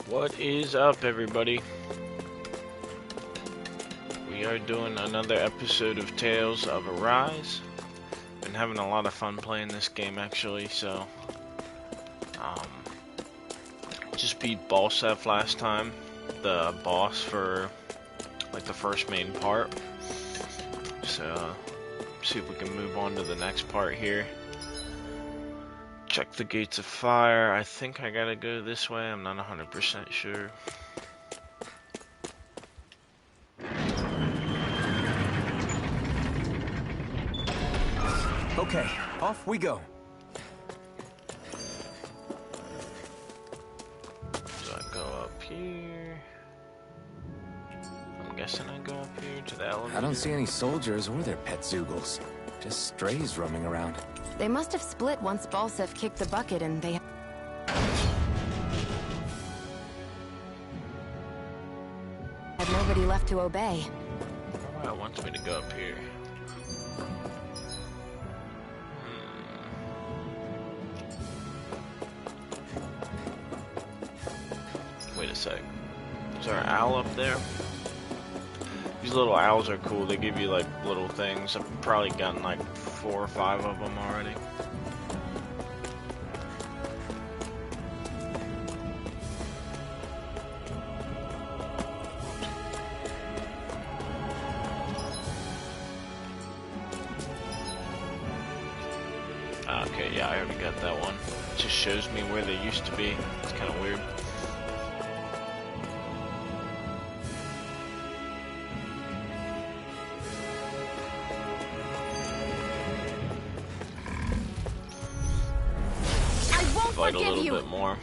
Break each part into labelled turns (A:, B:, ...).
A: What is up, everybody? We are doing another episode of Tales of Arise. Been having a lot of fun playing this game, actually, so just beat Balsef last time, the boss for like the first main part. So see if we can move on to the next part here. Check the gates of fire. I think I gotta go this way. I'm not 100% sure.
B: Okay, off we go.
A: So I go up here. I'm guessing I go up here to the elevator.
B: I don't see any soldiers or their pet Zoogles. Just strays roaming around.
C: They must have split once Balsef kicked the bucket and they... had nobody left to obey.
A: Oh, it wants me to go up here. Wait a sec. Is there an owl up there? These little owls are cool. They give you like little things. I've probably gotten like 4 or 5 of them already. Okay, yeah, I already got that one. It just shows me where they used to be. It's kind of weird. Fight a little bit more.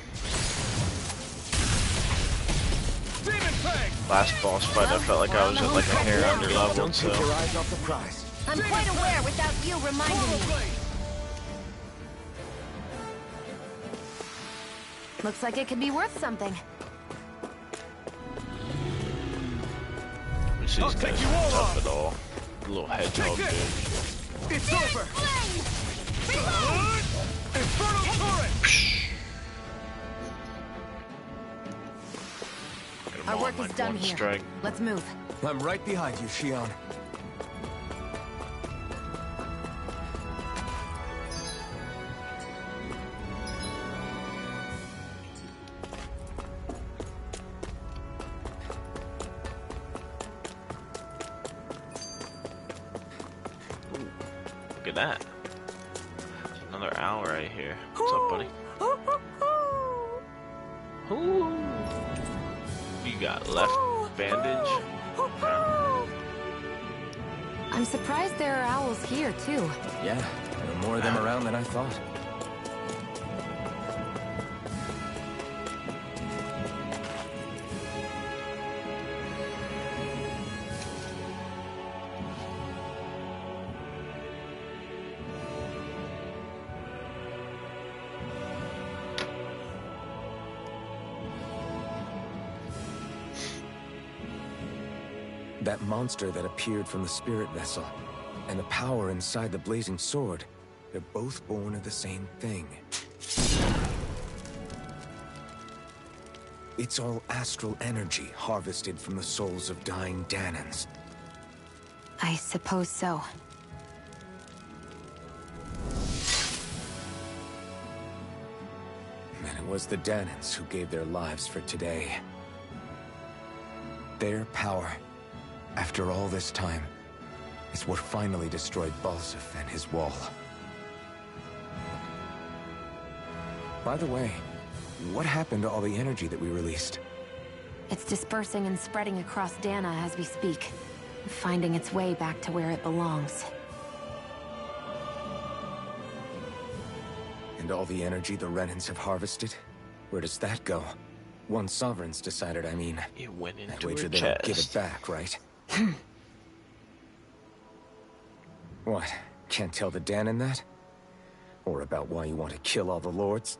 A: Last boss fight, I felt like I was at like a hair under level, so.
C: I'm quite aware without you reminding me. Looks like it could be worth something.
A: These guys aren't tough at all. Little hedgehog dude.
D: It's over. Infernal turret.
C: Our work is done here.
A: Strike.
C: Let's move.
B: I'm right behind you, Shion.
A: Look at that. There's another owl right here. What's up, buddy? Ooh. You got left bandage? Okay.
C: I'm surprised there are owls here, too.
B: Yeah, there are more of them around than I thought. That monster that appeared from the spirit vessel, and the power inside the blazing sword, they're both born of the same thing. It's all astral energy harvested from the souls of dying Danans.
C: I suppose so.
B: And it was the Danans who gave their lives for today. Their power, after all this time, is what finally destroyed Balsef and his wall. By the way, what happened to all the energy that we released?
C: It's dispersing and spreading across Dana as we speak, finding its way back to where it belongs.
B: And all the energy the Renans have harvested? Where does that go? Once Sovereigns decided, I mean.
A: It went
B: I
A: into
B: wager
A: her
B: they don't give it
A: chest.
B: back, right? What? Can't tell the Danan that? Or about why you want to kill all the lords?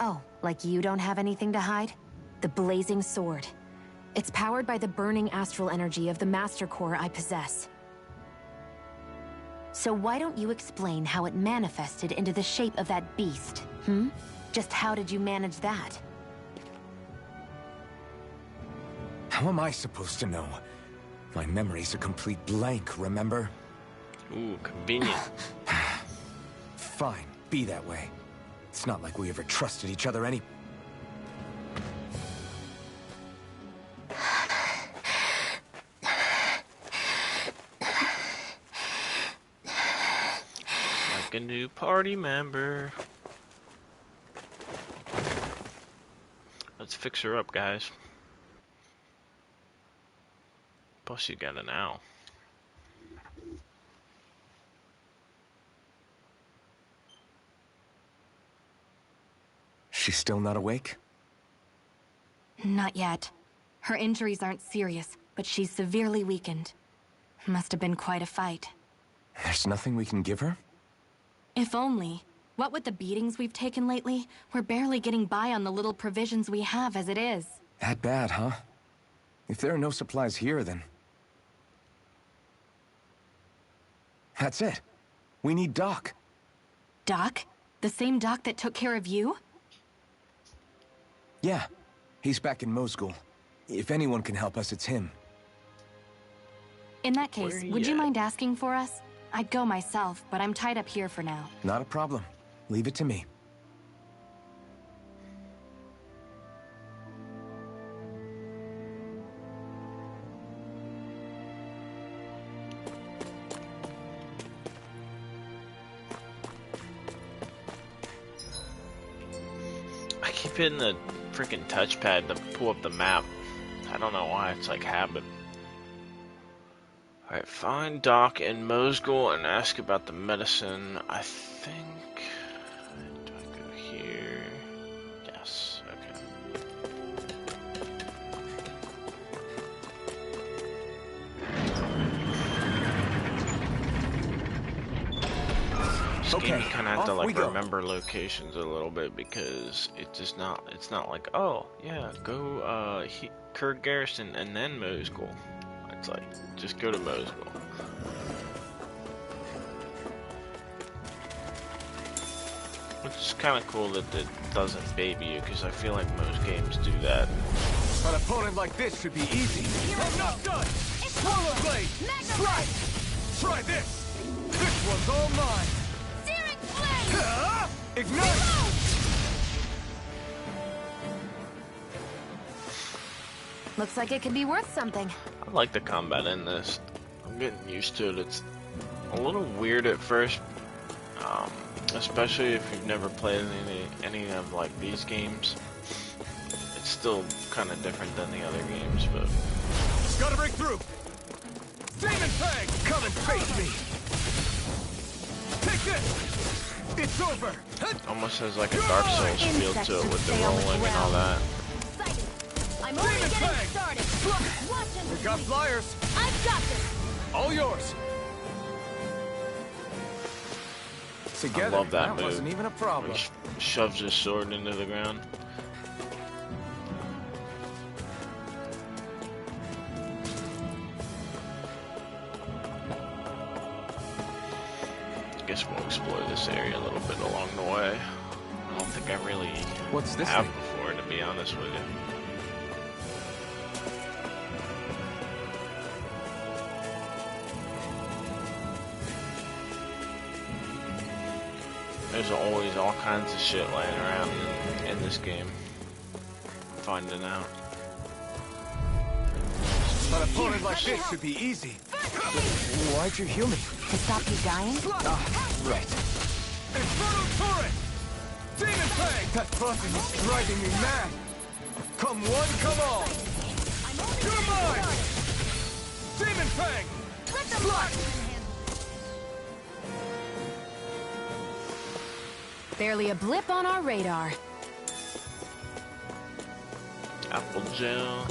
C: Oh, like you don't have anything to hide? The blazing sword. It's powered by the burning astral energy of the Master Core I possess. So why don't you explain how it manifested into the shape of that beast, hmm? Just how did you manage that?
B: How am I supposed to know? My memory's a complete blank, remember?
A: Ooh, convenient.
B: Fine, be that way. It's not like we ever trusted each other any...
A: Like a new party member. Let's fix her up, guys. Plus you got an owl.
B: She's still not awake?
C: Not yet. Her injuries aren't serious, but she's severely weakened. Must have been quite a fight.
B: There's nothing we can give her?
C: If only. What with the beatings we've taken lately, we're barely getting by on the little provisions we have as it is.
B: That bad, huh? If there are no supplies here, then... That's it. We need Doc.
C: Doc? The same Doc that took care of you?
B: Yeah. He's back in Mosgul. If anyone can help us, it's him.
C: In that case, would you mind asking for us? I'd go myself, but I'm tied up here for now.
B: Not a problem. Leave it to me.
A: I keep hitting the freaking touchpad to pull up the map. I don't know why, it's like habit. Alright, find Doc in Mosgul and ask about the medicine. I think... Do I go here? Yes, okay. This game you kind of have to like remember locations a little bit because it's not like, oh yeah, go Kurd Garrison and then Mosgul. It's like, just go to Mosgul. Which is kind of cool that it doesn't baby you, because I feel like most games do that.
D: An opponent like this should be easy. I'm not done! Swallow blade! Strike! Try this! This one's all mine!
E: Searing flame!
D: Ignite!
C: Looks like it could be worth something.
A: I like the combat in this. I'm getting used to it. It's a little weird at first, especially if you've never played any of like these games. It's still kind of different than the other games, but
D: Gotta break through! Demon Fang! Come and face me! Take this! It's over!
A: almost has like a Dark Souls feel to it with the rolling and all that.
E: I'm only getting started. Watch and
D: We got flyers!
E: I've got this.
D: All yours!
B: Together,
A: I love that move.
B: wasn't even a problem.
A: He shoves his sword into the ground. I guess we'll explore this area a little bit along the way. I don't think I really
B: What's this
A: have
B: thing?
A: before, to be honest with you. There's always all kinds of shit laying around in this game. Finding out.
D: An opponent like this should be easy.
B: Why'd you heal me?
C: To stop you dying?
B: Right.
D: Infernal Torrent! Demon Fang! That buzzing is driving me mad! Come one, come all! You're mine! Demon Fang!
E: Let them
D: Slide!
C: Barely a blip on our radar.
A: Apple gel.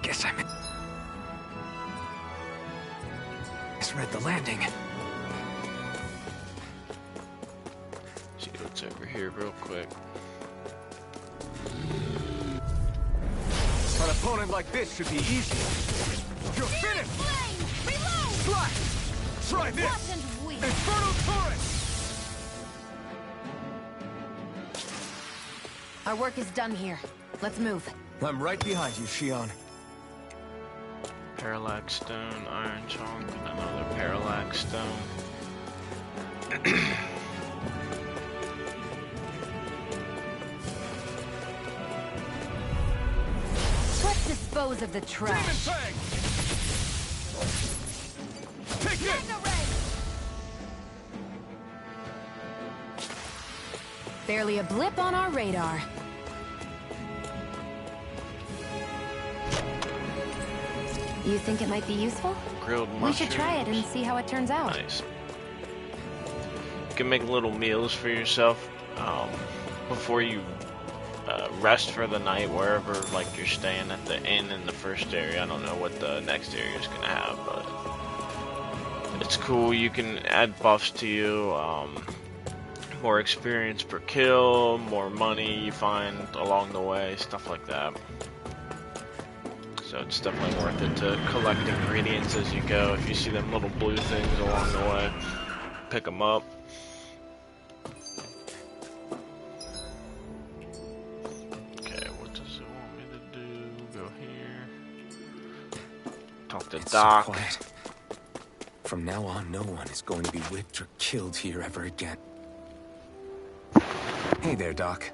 B: Guess I misread the landing.
A: See what's over here real quick.
D: An opponent like this should be easy. You're finished!
E: Flame! Reload!
D: Slash! Try this!
E: Watch and weep.
D: Infernal Torrent!
C: Our work is done here. Let's move.
B: I'm right behind you, Xion.
A: Parallax stone, iron chunk, and another parallax stone.
C: Let's dispose of the trash.
D: Take it!
C: Barely a blip on our radar. You think it might be useful?
A: Grilled mushrooms.
C: We should try it and see how it turns out.
A: Nice. You can make little meals for yourself before you rest for the night, wherever like you're staying at the inn in the first area. I don't know what the next area is gonna have, but it's cool. You can add buffs to you, more experience per kill, more money you find along the way, stuff like that. So it's definitely worth it to collect ingredients as you go. If you see them little blue things along the way, pick them up. Okay, what does it want me to do? Go here. Talk to
B: It's
A: Doc.
B: so quiet. From now on, no one is going to be whipped or killed here ever again. Hey there, Doc.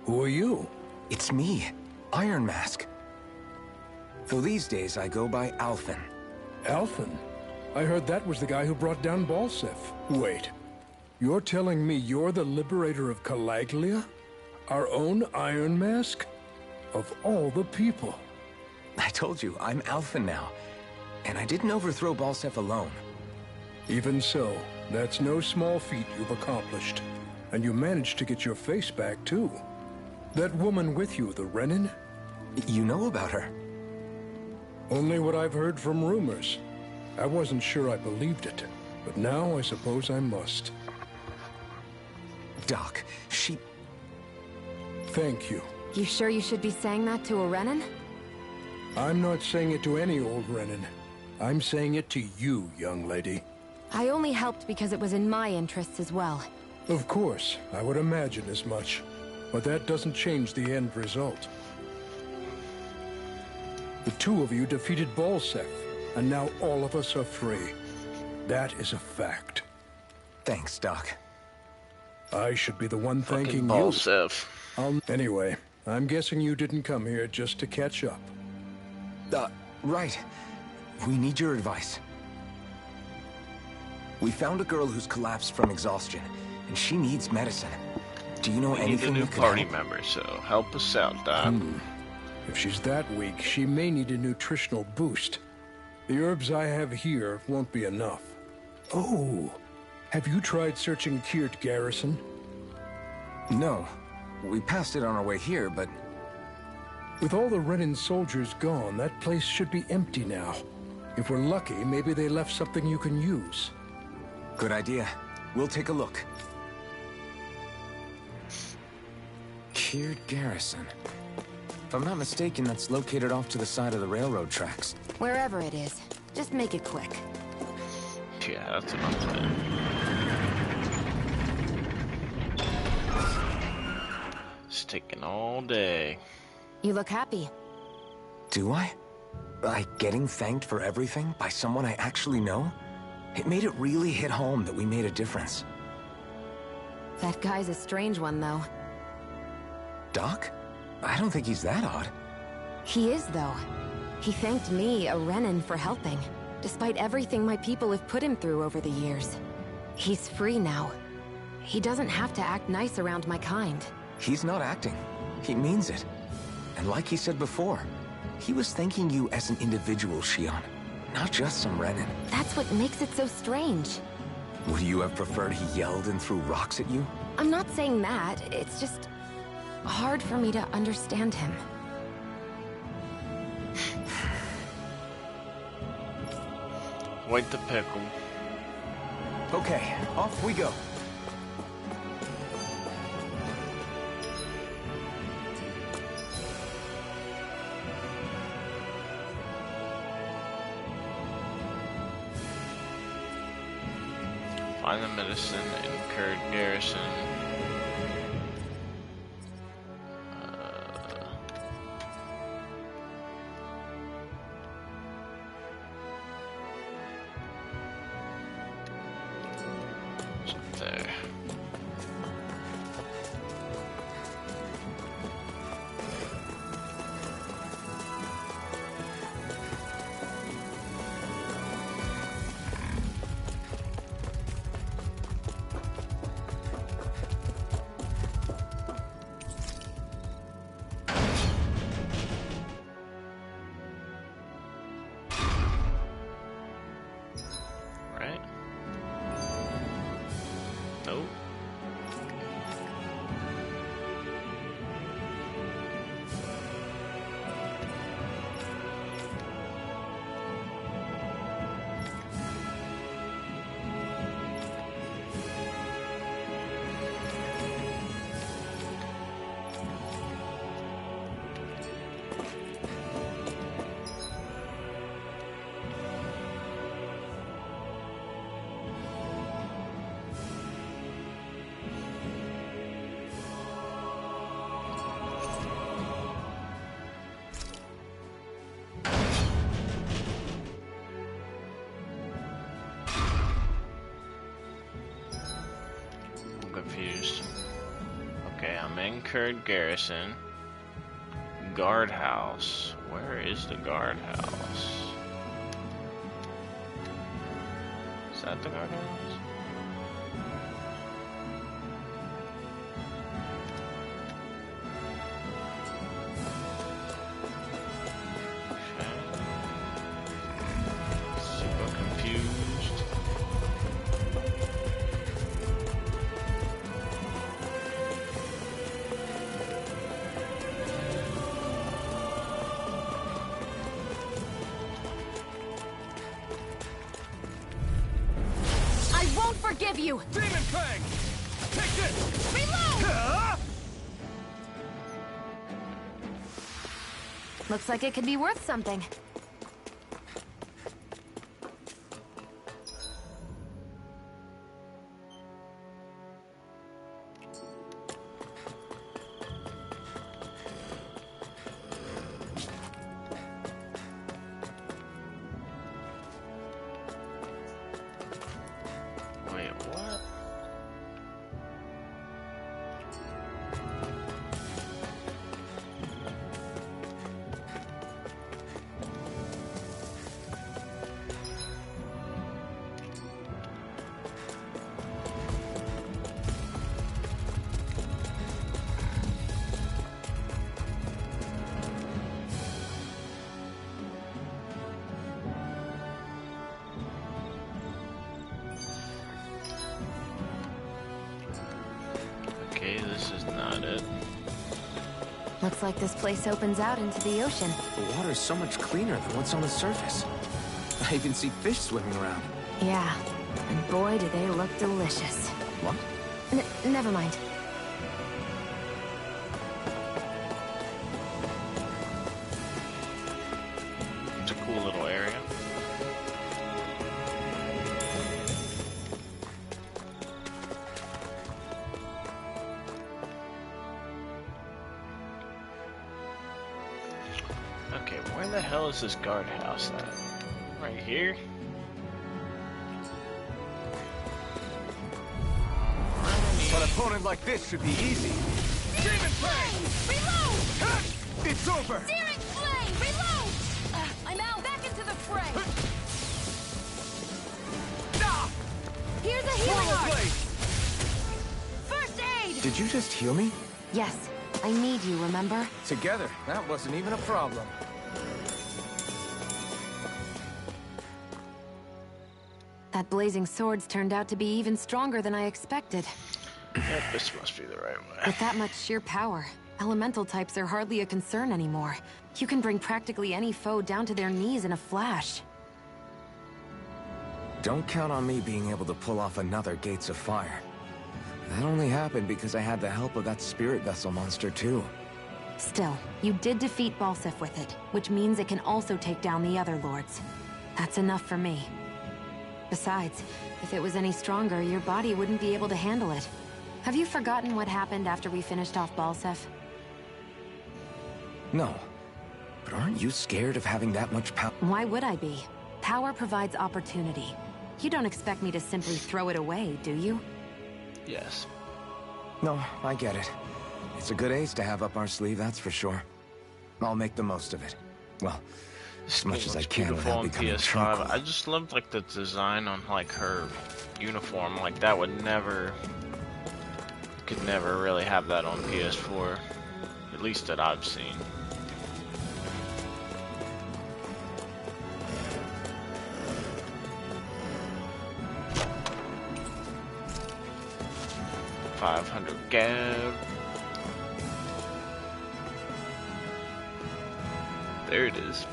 D: Who are you?
B: It's me, Iron Mask. So these days, I go by Alphen.
F: Alphen? I heard that was the guy who brought down Balsef. Wait. You're telling me you're the liberator of Calaglia? Our own Iron Mask? Of all the people.
B: I told you, I'm Alphen now. And I didn't overthrow Balsef alone.
F: Even so, that's no small feat you've accomplished. And you managed to get your face back, too. That woman with you, the Renin?
B: You know about her?
F: Only what I've heard from rumors. I wasn't sure I believed it, but now I suppose I must.
B: Doc, she...
F: Thank you.
C: You sure you should be saying that to a Renin?
F: I'm not saying it to any old Renin. I'm saying it to you, young lady.
C: I only helped because it was in my interests as well.
F: Of course, I would imagine as much. But that doesn't change the end result. The two of you defeated Balsef, and now all of us are free. That is a fact.
B: Thanks, Doc.
F: I should be the one thanking you.
A: Balsef.
F: Anyway, I'm guessing you didn't come here just to catch up.
B: Right. We need your advice. We found a girl who's collapsed from exhaustion, and she needs medicine. Do you know
A: We need a
B: anything
A: new
B: that could
A: party
B: help?
A: member, so help us out, Doc.
F: If she's that weak, she may need a nutritional boost. The herbs I have here won't be enough. Oh, have you tried searching Kirt Garrison?
B: No. We passed it on our way here, but...
F: With all the Renin soldiers gone, that place should be empty now. If we're lucky, maybe they left something you can use.
B: Good idea. We'll take a look. Kirt Garrison. If I'm not mistaken, that's located off to the side of the railroad tracks.
C: Wherever it is, just make it quick.
A: Yeah, that's what I'm saying. It's taking all day.
C: You look happy.
B: Do I? Like getting thanked for everything by someone I actually know? It made it really hit home that we made a difference.
C: That guy's a strange one, though.
B: Doc? I don't think he's that odd.
C: He is, though. He thanked me, a Renin, for helping, despite everything my people have put him through over the years. He's free now. He doesn't have to act nice around my kind.
B: He's not acting. He means it. And like he said before, he was thanking you as an individual, Xion, not just some Renin.
C: That's what makes it so strange.
B: Would you have preferred he yelled and threw rocks at you?
C: I'm not saying that, it's just hard for me to understand him.
A: Wait to pickle.
B: Okay, off we go.
A: Find the medicine in Kirt Garrison. confused. Okay, I'm in Kurd Garrison. Guardhouse. Where is the guardhouse? Is that the guardhouse? Super confused.
E: I won't forgive you!
D: Demon Fang! Take this!
E: Reload! Looks like it could be worth something.
A: Wait, what? Okay, this is not it.
C: Looks like this place opens out into the ocean.
B: The water's so much cleaner than what's on the surface. I even see fish swimming around.
C: Yeah, and boy do they look delicious.
B: What?
C: Never mind.
A: It's a cool little area. Okay, where the hell is this guardhouse at? Right here?
D: An opponent like this should be easy. Demon Fang!
E: Reload!
D: Ha! It's over!
E: Searing flame! Reload! I'm out! Back into the fray!
D: Ah!
E: Here's a healing
D: Swallow
E: art!
D: blade!
E: First aid!
B: Did you just heal me?
C: Yes, I need you, remember?
B: Together, that wasn't even a problem.
C: That blazing sword's turned out to be even stronger than I expected.
A: Yep, this must be the right way.
C: With that much sheer power, elemental types are hardly a concern anymore. You can bring practically any foe down to their knees in a flash.
B: Don't count on me being able to pull off another Gates of Fire. That only happened because I had the help of that spirit vessel monster too.
C: Still, you did defeat Balsef with it, which means it can also take down the other lords. That's enough for me. Besides, if it was any stronger, your body wouldn't be able to handle it. Have you forgotten what happened after we finished off Balsef?
B: No. But aren't you scared of having that much power?
C: Why would I be? Power provides opportunity. You don't expect me to simply throw it away, do you?
A: Yes.
B: No, I get it. It's a good ace to have up our sleeve, that's for sure. I'll make the most of it. Well, as much as I can without becoming
A: PS5. I just loved like the design on like her uniform. Like that would never, could never really have that on PS4, at least that I've seen. $500 gab. There it is.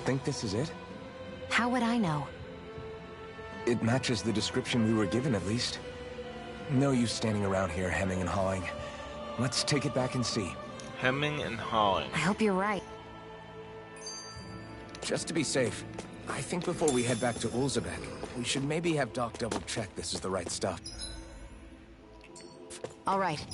B: Think this is it?
C: How would I know?
B: It matches the description we were given, at least. No use standing around here hemming and hawing. Let's take it back and see.
A: Hemming and hawing.
C: I hope you're right.
B: Just to be safe, I think before we head back to Ulzabek, we should maybe have Doc double-check this is the right stuff.
C: All right.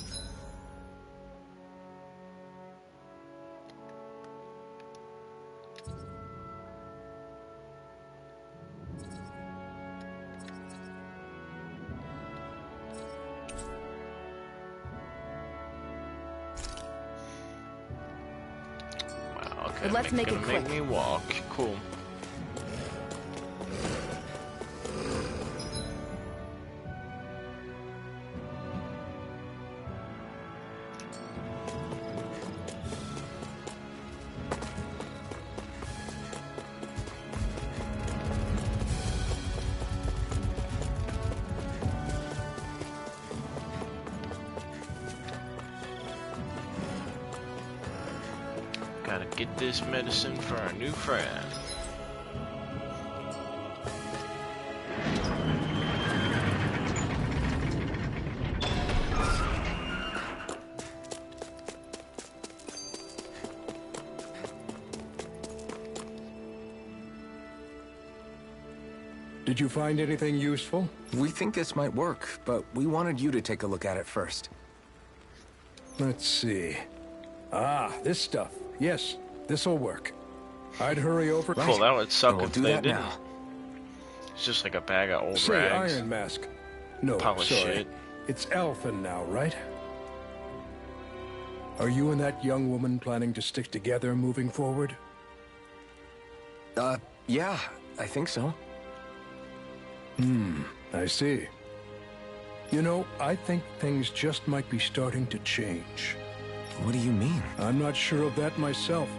C: but let's make it quick.
A: Make me walk. Cool. Gotta get this medicine for our new friend.
F: Did you find anything useful?
B: We think this might work, but we wanted you to take a look at it first.
F: Let's see. Ah, this stuff. Yes, this'll work. I'd hurry over.
A: Cool, that would suck if they didn't.
B: Now.
A: It's just like a bag of old
F: Say,
A: rags.
F: Iron Mask. No,
A: Pile of
F: sorry.
A: shit.
F: It's Elfin now, right? Are you and that young woman planning to stick together moving forward?
B: Yeah, I think so.
F: I see. You know, I think things just might be starting to change.
B: What do you mean?
F: I'm not sure of that myself,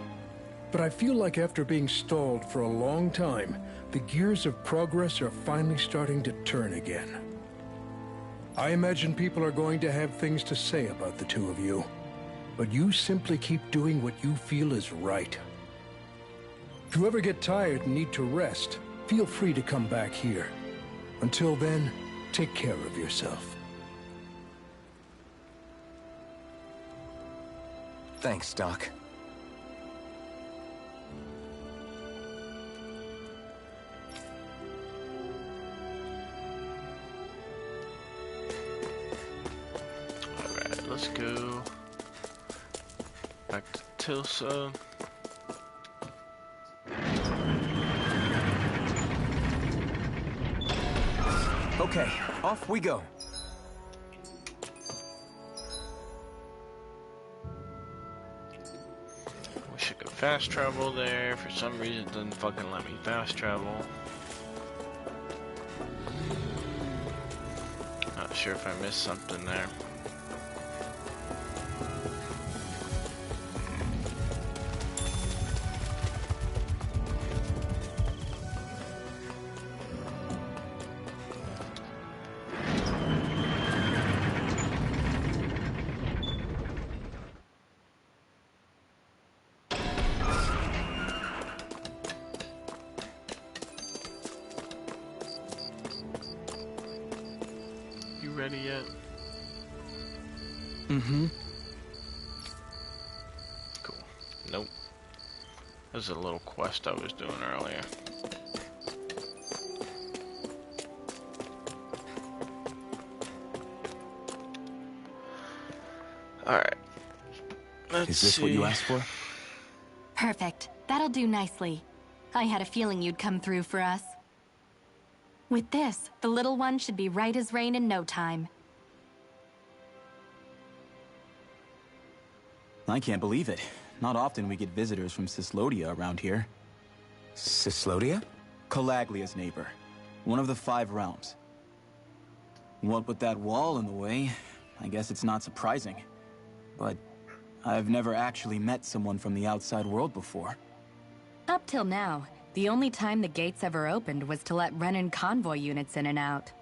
F: but I feel like after being stalled for a long time, the gears of progress are finally starting to turn again. I imagine people are going to have things to say about the two of you, but you simply keep doing what you feel is right. If you ever get tired and need to rest, feel free to come back here. Until then, take care of yourself.
B: Thanks, Doc.
A: Alright, let's go back to Tilsa.
B: Okay, off we go.
A: Wish I could fast travel there. For some reason, it doesn't fucking let me fast travel. Not sure if I missed something there. Ready yet?
B: Mm-hmm.
A: Cool. Nope. This is a little quest I was doing earlier. Alright.
B: Is this what you asked for?
E: Perfect. That'll do nicely. I had a feeling you'd come through for us. With this, the little one should be right as rain in no time.
G: I can't believe it. Not often we get visitors from Ssiramos around here.
B: Ssiramos?
G: Calaglia's neighbor. One of the 5 realms. What with that wall in the way, I guess it's not surprising. But I've never actually met someone from the outside world before.
E: Up till now, the only time the gates ever opened was to let Renin convoy units in and out.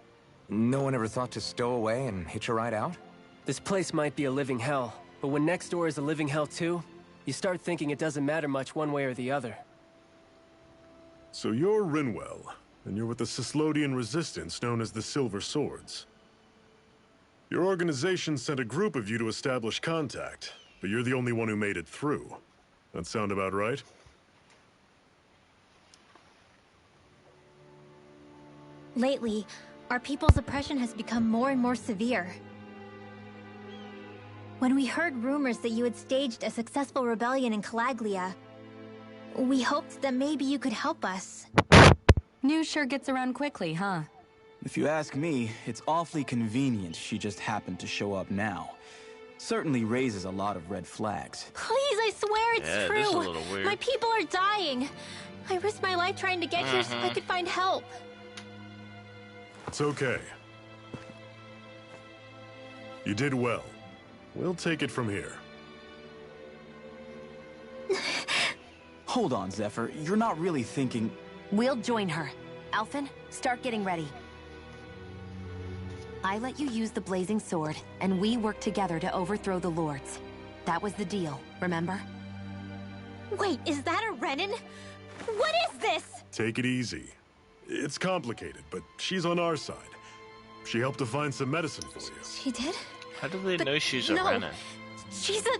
B: No one ever thought to stow away and hitch a ride out?
H: This place might be a living hell, but when next door is a living hell too, you start thinking it doesn't matter much one way or the other.
I: So you're Rinwell, and you're with the Ssiramos resistance known as the Silver Swords. Your organization sent a group of you to establish contact, but you're the only one who made it through. That sound about right?
J: Lately, our people's oppression has become more and more severe. When we heard rumors that you had staged a successful rebellion in Calaglia, we hoped that maybe you could help us.
E: News sure gets around quickly, huh?
G: If you ask me, it's awfully convenient she just happened to show up now. Certainly raises a lot of red flags.
J: Please, I swear it's true.
A: This is a little weird.
J: My people are dying. I risked my life trying to get here so I could find help.
I: It's okay. You did well. We'll take it from here.
G: Hold on, Zephyr. You're not really thinking...
C: We'll join her. Alphen, start getting ready. I let you use the blazing sword, and we work together to overthrow the lords. That was the deal, remember?
J: Wait, is that a Renin? What is this?
I: Take it easy. It's complicated, but she's on our side. She helped to find some medicine for you.
J: She did?
A: How do they know she's a Renin?
J: She's a...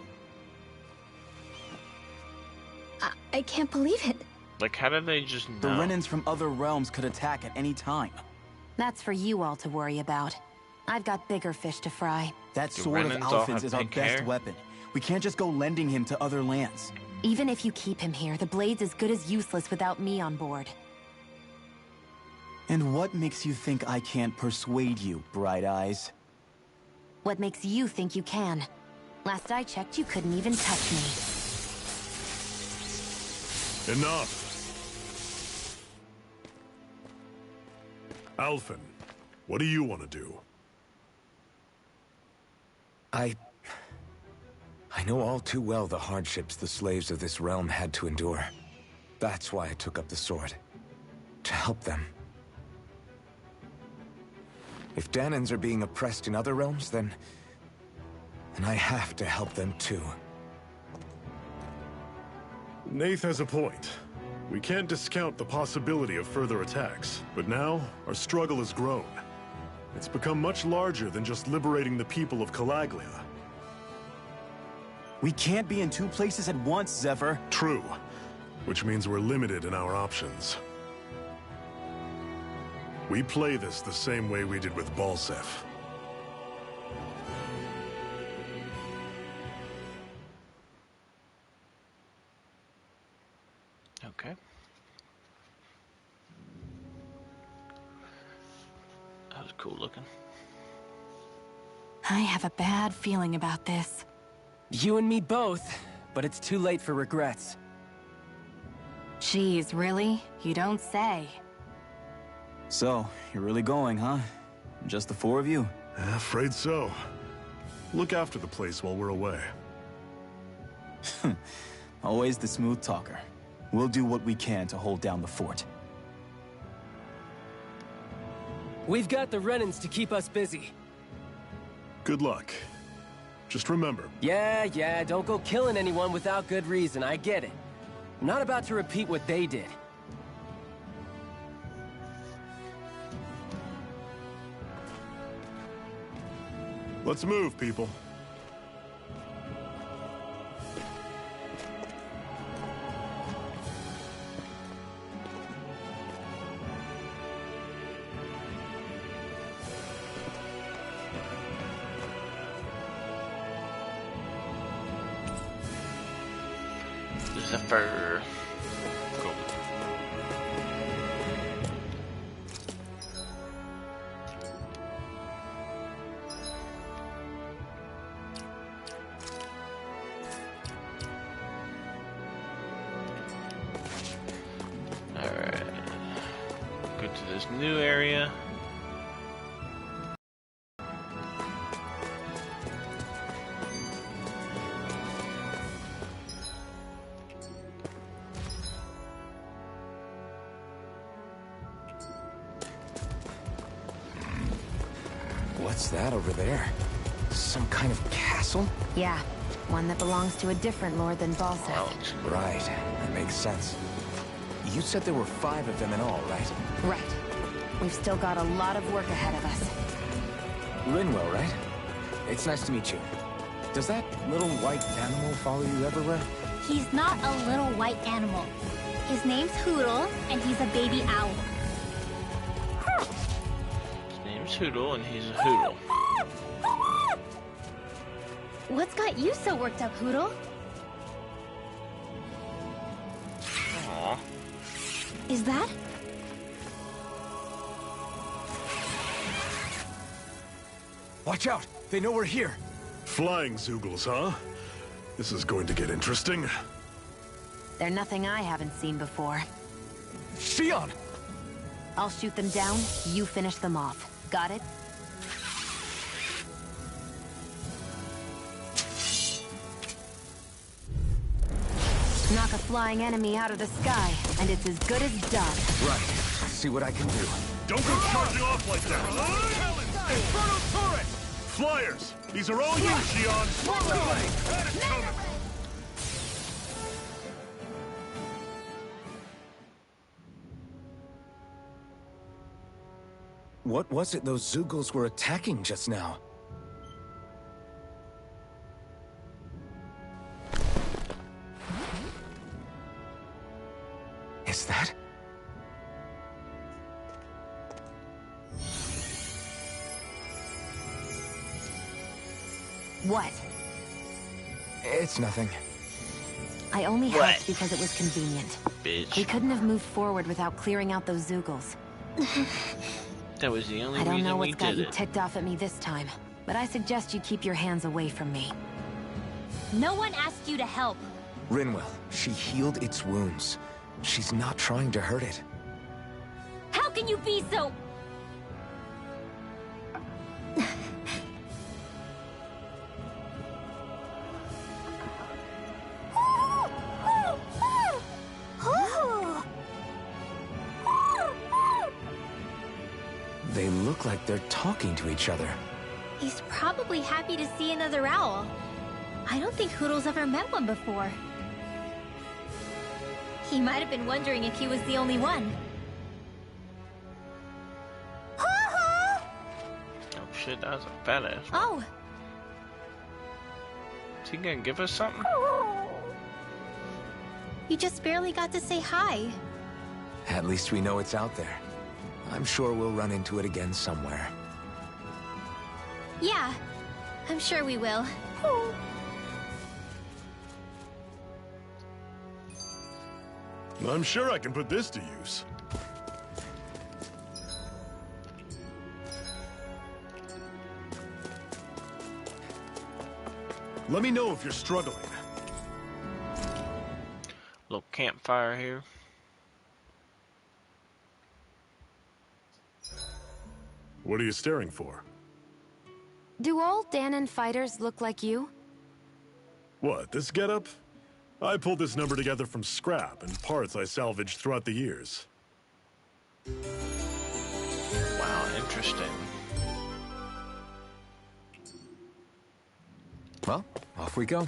J: I can't believe it.
A: Like, how did they just know?
G: The Renins from other realms could attack at any time.
C: That's for you all to worry about. I've got bigger fish to fry.
G: That sword of Alphen's is our best weapon. We can't just go lending him to other lands.
C: Even if you keep him here, the blade's as good as useless without me on board.
G: And what makes you think I can't persuade you, Bright Eyes?
C: What makes you think you can? Last I checked, you couldn't even touch me.
I: Enough! Alphen, what do you want to do?
B: I know all too well the hardships the slaves of this realm had to endure. That's why I took up the sword. To help them. If Danans are being oppressed in other realms, then I have to help them too.
I: Nath has a point. We can't discount the possibility of further attacks, but now our struggle has grown. It's become much larger than just liberating the people of Calaglia.
G: We can't be in two places at once, Zephyr.
I: True, which means we're limited in our options. We play this the same way we did with Balseph.
A: Okay. That was cool looking.
E: I have a bad feeling about this.
H: You and me both, but it's too late for regrets.
E: Jeez, really? You don't say.
G: So, you're really going, huh? Just the four of you?
I: Afraid so. Look after the place while we're away.
G: Always the smooth talker. We'll do what we can to hold down the fort.
H: We've got the Renins to keep us busy.
I: Good luck. Just remember...
H: Yeah, don't go killing anyone without good reason, I get it. I'm not about to repeat what they did.
I: Let's move, people.
A: Zephyr. Cool. Alright. Go to this new area.
B: What's that over there? Some kind of castle?
C: Yeah, one that belongs to a different lord than Balseph.
B: Right, that makes sense. You said there were 5 of them in all, right?
C: Right. We've still got a lot of work ahead of us.
B: Rinwell, right? It's nice to meet you. Does that little white animal follow you everywhere?
J: He's not a little white animal. His name's Hoodle, and he's a baby owl.
A: His name's Hoodle, and he's a Hoodle.
J: What's got you so worked up, Hoodle?
A: Aww.
J: Is that?
B: Watch out! They know we're here!
I: Flying Zoogles, huh? This is going to get interesting.
C: They're nothing I haven't seen before.
B: Shion!
C: I'll shoot them down, you finish them off. Got it? Knock a flying enemy out of the sky, and it's as good as done.
B: Right. See what I can do.
I: Don't go charging off like that!
D: Inferno turret!
I: Flyers! These are all you, Shion!
B: What was it those Zoogles were attacking just now? Is that?
C: What?
B: It's nothing.
C: I only helped because it was convenient.
A: Bitch.
C: We couldn't have moved forward without clearing out those Zoogles.
A: That was the only reason we did it.
C: I don't know what's got you ticked off at me this time, but I suggest you keep your hands away from me.
J: No one asked you to help.
B: Rinwell, she healed its wounds. She's not trying to hurt it.
J: How can you be so...
B: They look like they're talking to each other.
J: He's probably happy to see another owl. I don't think Hoodle's ever met one before. He might have been wondering if he was the only one.
A: Oh shit, that was a badass.
J: Oh.
A: Is he gonna give us something?
J: You just barely got to say hi.
B: At least we know it's out there. I'm sure we'll run into it again somewhere.
J: Yeah, I'm sure we will.
I: I'm sure I can put this to use. Let me know if you're struggling.
A: Little campfire here.
I: What are you staring for?
C: Do all Danon fighters look like you?
I: What, this getup? I pulled this number together from scrap and parts I salvaged throughout the years.
A: Wow, interesting.
B: Well, off we go.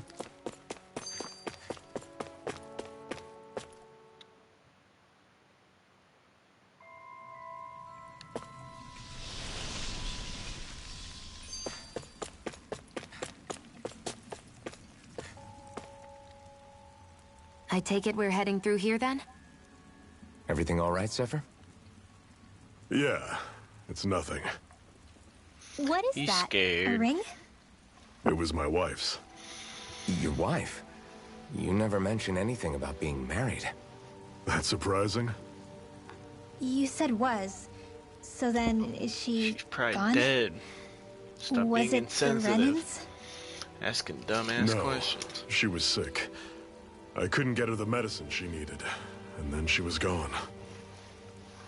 C: I take it we're heading through here then?
B: Everything all right, Zephyr?
I: Yeah, it's nothing.
J: What is
A: He's
J: that?
A: scared.
J: A ring?
I: It was my wife's.
B: Your wife? You never mentioned anything about being married.
I: That's surprising?
J: You said was. So then, is
A: She's probably
J: gone?
A: dead. Stop
J: Was
A: being
J: it the
A: insensitive.
J: Renans?
A: Asking dumbass
I: No,
A: questions.
I: she was sick. I couldn't get her the medicine she needed, and then she was gone.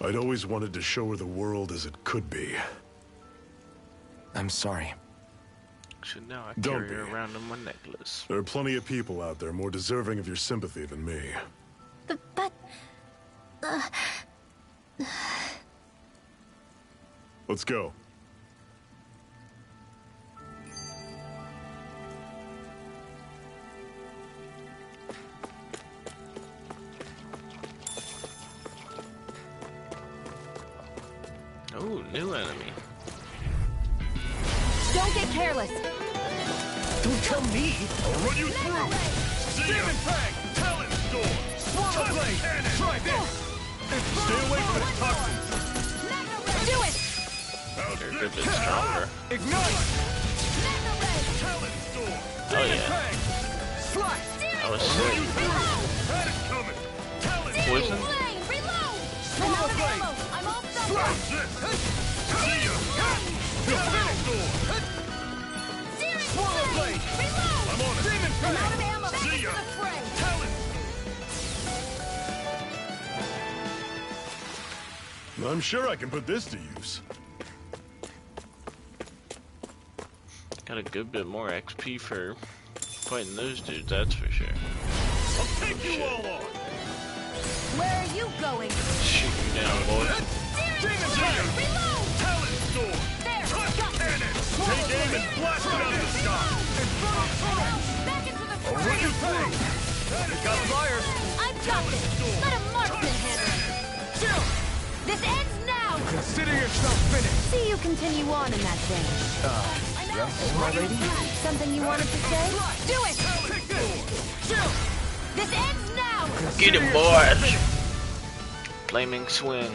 I: I'd always wanted to show her the world as it could be.
B: I'm sorry.
A: So now I
I: Don't
A: carry her
I: be.
A: around on my necklace.
I: There are plenty of people out there more deserving of your sympathy than me.
J: But...
I: Let's go.
A: Oh, new enemy.
C: Don't get careless!
B: Don't tell me!
I: I'll run you through! See ya!
D: Fang!
I: Talent Storm!
D: Swallow blade!
I: Cannon!
D: Try this!
I: Stay away from its toxins!
C: Do it!
A: They're a good bit stronger.
D: Ignite!
I: Talent Storm!
A: Oh yeah,
D: Fang! Slash!
A: I was
I: Run you
A: sick.
I: through! Had it coming! Talent
A: Poison?
D: Swallow blade! Slash!
I: See ya! Talent Storm!
D: Swallow blade! Demon
C: I'm out of
D: Fang!
C: ammo. Back into the fray.
D: Talon!
I: I'm sure I can put this to use.
A: Got a good bit more XP for fighting those dudes, that's for sure.
D: I'll take you all on!
C: Where are you going?
A: Shoot you down, boy.
D: Demon Fang!
C: Reload!
D: Talon Sword!
C: There!
D: Hot
C: Got it.
D: cannon! Take aim and blast it out of the sky! Infernal Torrent!
C: Back into the
D: I'll
C: fray.
D: run you through! Got flyers!
C: I've got this. Let a marksman handle it. Chill. This ends now.
D: Consider yourself finished!
C: See you continue on in that vein.
B: Yes, my lady?
C: Something you wanted to say? Do it.
D: Take this!
C: Chill. This ends now.
A: Get him, boys! Flaming swing.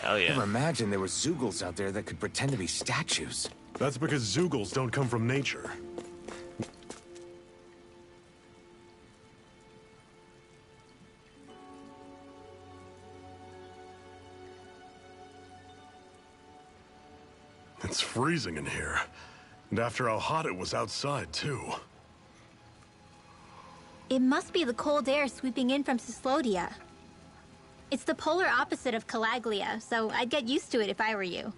A: Hell yeah.
B: Never imagined there were Zeugles out there that could pretend to be statues.
I: That's because Zeugles don't come from nature. It's freezing in here. And after how hot it was outside, too.
J: It must be the cold air sweeping in from Ssiramos. It's the polar opposite of Calaglia, so I'd get used to it if I were you.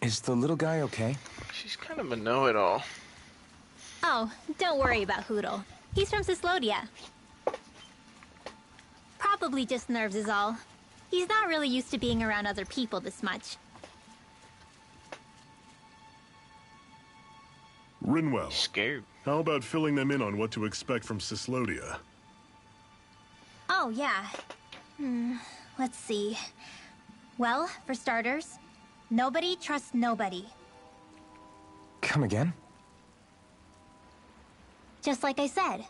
B: Is the little guy okay?
A: She's kind of a know-it-all.
J: Oh, don't worry about Hoodle. He's from Ssiramos. Probably just nerves is all. He's not really used to being around other people this much.
I: Rinwell,
A: Scared.
I: how about filling them in on what to expect from Ssiramos?
J: Oh, yeah. Let's see. Well, for starters, nobody trusts nobody.
B: Come again?
J: Just like I said,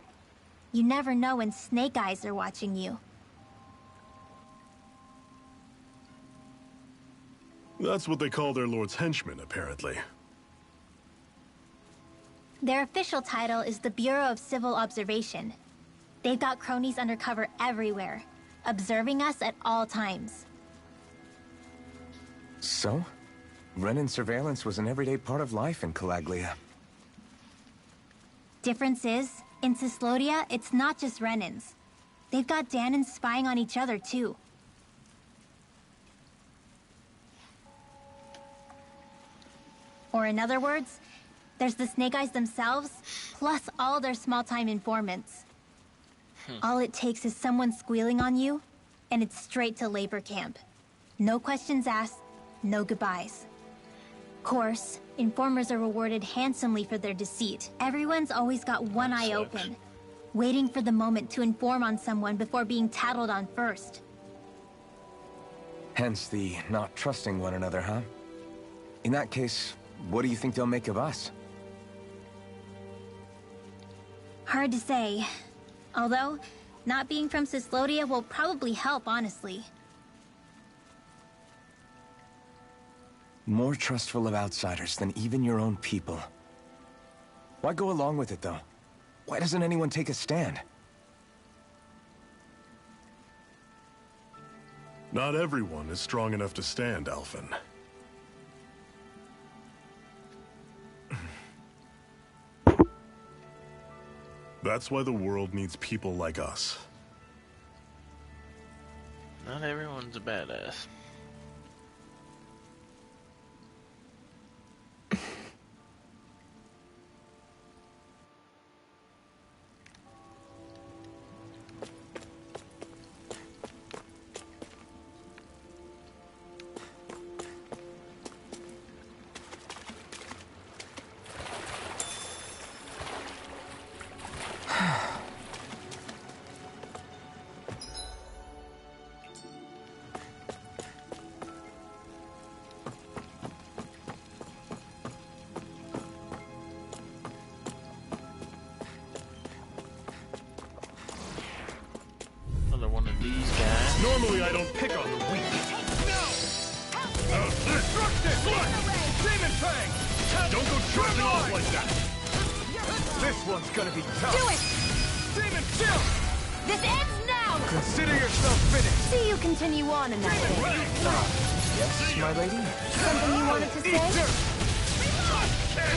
J: you never know when snake eyes are watching you.
I: That's what they call their lord's henchmen, apparently.
J: Their official title is the Bureau of Civil Observation. They've got cronies undercover everywhere, observing us at all times.
B: So? Renin surveillance was an everyday part of life in Calaglia.
J: Difference is, in Ssiramos, it's not just Renins. They've got Danans spying on each other, too. Or in other words, there's the Snake Eyes themselves, plus all their small-time informants. All it takes is someone squealing on you, and it's straight to labor camp. No questions asked, no goodbyes. Course, informers are rewarded handsomely for their deceit. Everyone's always got one eye open, waiting for the moment to inform on someone before being tattled on first.
B: Hence the not trusting one another, huh? In that case, what do you think they'll make of us?
J: Hard to say. Although, not being from Ssiramos will probably help, honestly.
B: More trustful of outsiders than even your own people. Why go along with it, though? Why doesn't anyone take a stand?
I: Not everyone is strong enough to stand, Alphen. That's why the world needs people like us.
A: Not everyone's a badass. One of these guys.
I: Normally I don't pick on the weak.
D: No! Destruction! Demon Fang!
I: Don't go charging off like that!
D: This one's gonna be tough!
C: Do it!
D: Demon Chill!
C: This ends now!
D: Consider yourself finished!
C: See you continue on in that vein.
B: Yes, my lady?
C: Something you wanted to say? I'm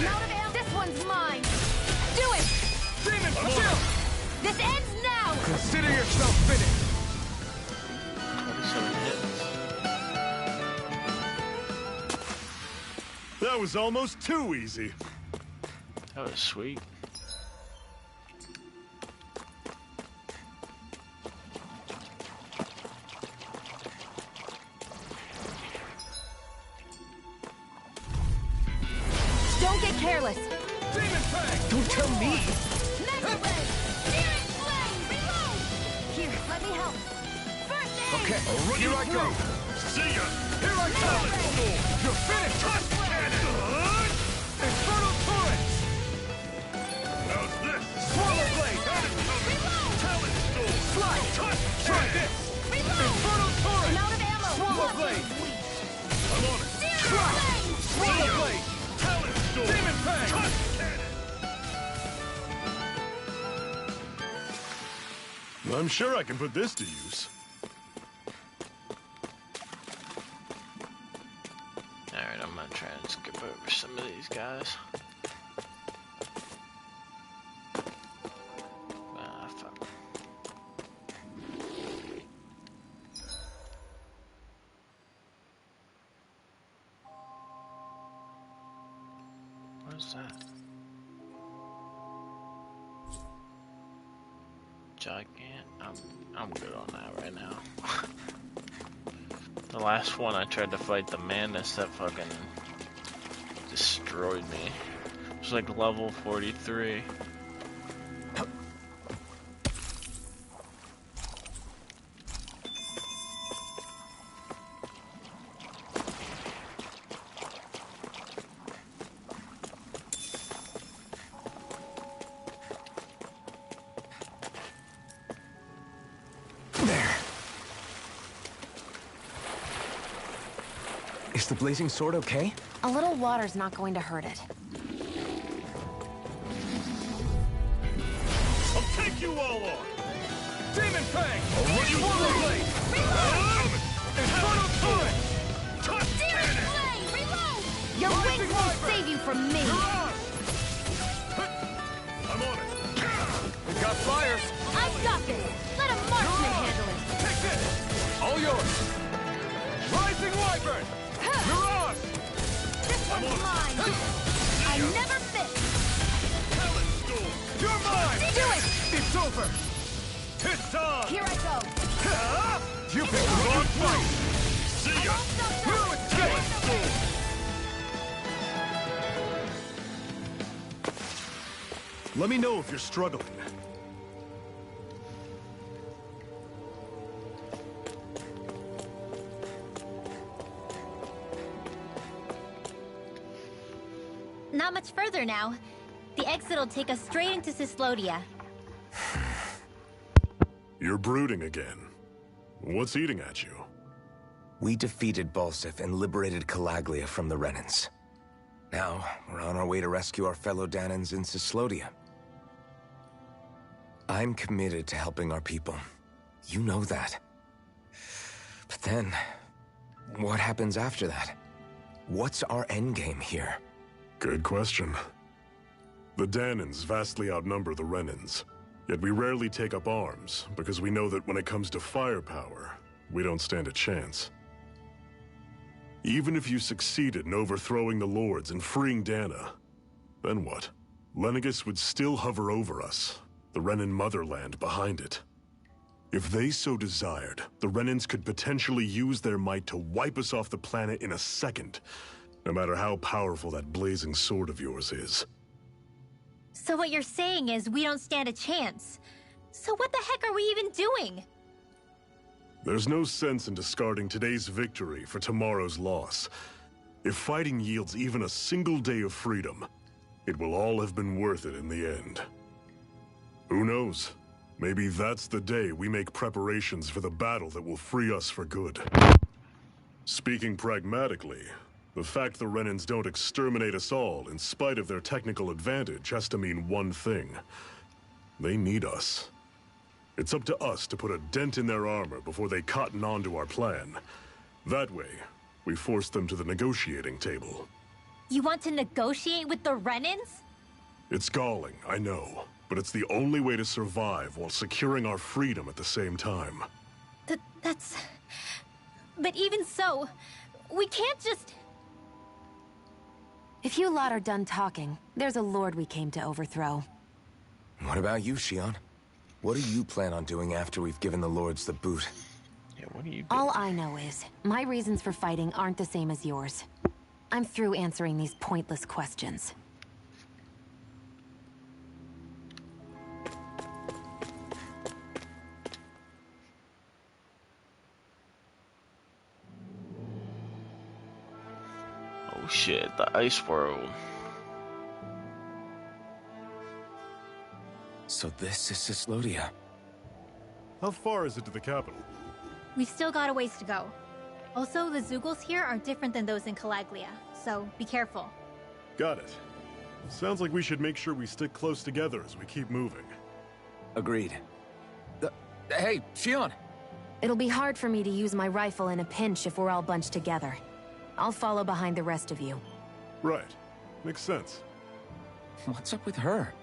C: out of ammo. This one's mine. Do it!
D: Demon, chill!
C: This ends now!
D: Consider yourself finished.
A: 27 hits.
I: That was almost too easy.
A: That was sweet.
C: Don't get careless.
D: Demon Fang!
F: Don't tell me!
C: Mega Ray! Spirit Flame! Reload! Here, let me help. First aid!
F: Okay,
I: Here I go. See ya.
D: Here I come! You're finished!
I: Touch cannon.
D: Infernal Torrent!
I: How's this?
D: Swallow Blade!
C: Reload!
I: Talent storm.
D: Slide!
I: Touch
D: Try
I: cannon.
D: this!
C: Reload!
D: Infernal
C: I'm
D: Torrent!
C: out of ammo.
D: Swallow
C: Blood
D: Blade!
C: is weak.
I: I'm on it.
C: Spirit Flame!
D: Swallow Blade!
I: Talent storm.
D: Demon Fang!
I: Touch cannon. I'm sure I can put this to use.
A: Alright, I'm gonna try and skip over some of these guys. Ah, fuck. What is that? Gigant. I'm good on that right now. The last one I tried to fight the madness that fucking destroyed me. It was like level 43.
B: Is the blazing sword okay?
C: A little water's not going to hurt it.
I: I'll take you all on.
D: Demon Fang!
I: You
D: Swallow Blade! Infernal Torrent!
I: touch
C: Spirit
I: cannon.
C: Flame! Reload! Your
D: Rising
C: wings won't
D: Wyvern!
C: save you from me!
I: I'm on it.
D: We got flyers!
C: I've got this! Let a marksman handle it!
D: Take this! All yours! Rising Wyvern! You're on!
C: This one's mine! I never miss!
I: Talent storm.
D: You're mine!
C: Do it!
D: It's over!
I: It's on.
C: Here I go!
D: You picked the wrong fight!
I: See ya.
D: You escape!
I: Let me know if you're struggling.
J: Not much further now. The exit'll take us straight into Ssiramos.
I: You're brooding again. What's eating at you?
B: We defeated Balsif and liberated Calaglia from the Renans. Now, we're on our way to rescue our fellow Danans in Ssiramos. I'm committed to helping our people. You know that. But then, what happens after that? What's our endgame here?
I: Good question. The Danans vastly outnumber the Renans, yet we rarely take up arms because we know that when it comes to firepower, we don't stand a chance. Even if you succeeded in overthrowing the Lords and freeing Dana, then what? Lenegis would still hover over us, the Renan motherland behind it. If they so desired, the Renans could potentially use their might to wipe us off the planet in a second, no matter how powerful that blazing sword of yours is.
J: So what you're saying is we don't stand a chance. So what the heck are we even doing?
I: There's no sense in discarding today's victory for tomorrow's loss. If fighting yields even a single day of freedom, it will all have been worth it in the end. Who knows? Maybe that's the day we make preparations for the battle that will free us for good. Speaking pragmatically, the fact the Renans don't exterminate us all in spite of their technical advantage has to mean one thing. They need us. It's up to us to put a dent in their armor before they cotton on to our plan. That way, We forced them to the negotiating table.
J: You want to negotiate with the Renans?
I: It's galling, I know. But it's the only way to survive while securing our freedom at the same time.
J: That's... But even so, we can't just...
C: If you lot are done talking, there's a lord we came to overthrow.
B: What about you, Shion? What do you plan on doing after we've given the lords the boot?
A: Yeah, what do you do?
C: All I know is, my reasons for fighting aren't the same as yours. I'm through answering these pointless questions.
A: Oh shit, the ice world.
B: So this is Cislodia.
I: How far is it to the capital?
J: We've still got a ways to go. Also, the Zeugles here are different than those in Calaglia, so be careful.
I: Got it. Sounds like we should make sure we stick close together as we keep moving.
B: Agreed. Hey, Shion!
C: It'll be hard for me to use my rifle in a pinch if we're all bunched together. I'll follow behind the rest of you.
I: Right. Makes sense.
B: What's up with her?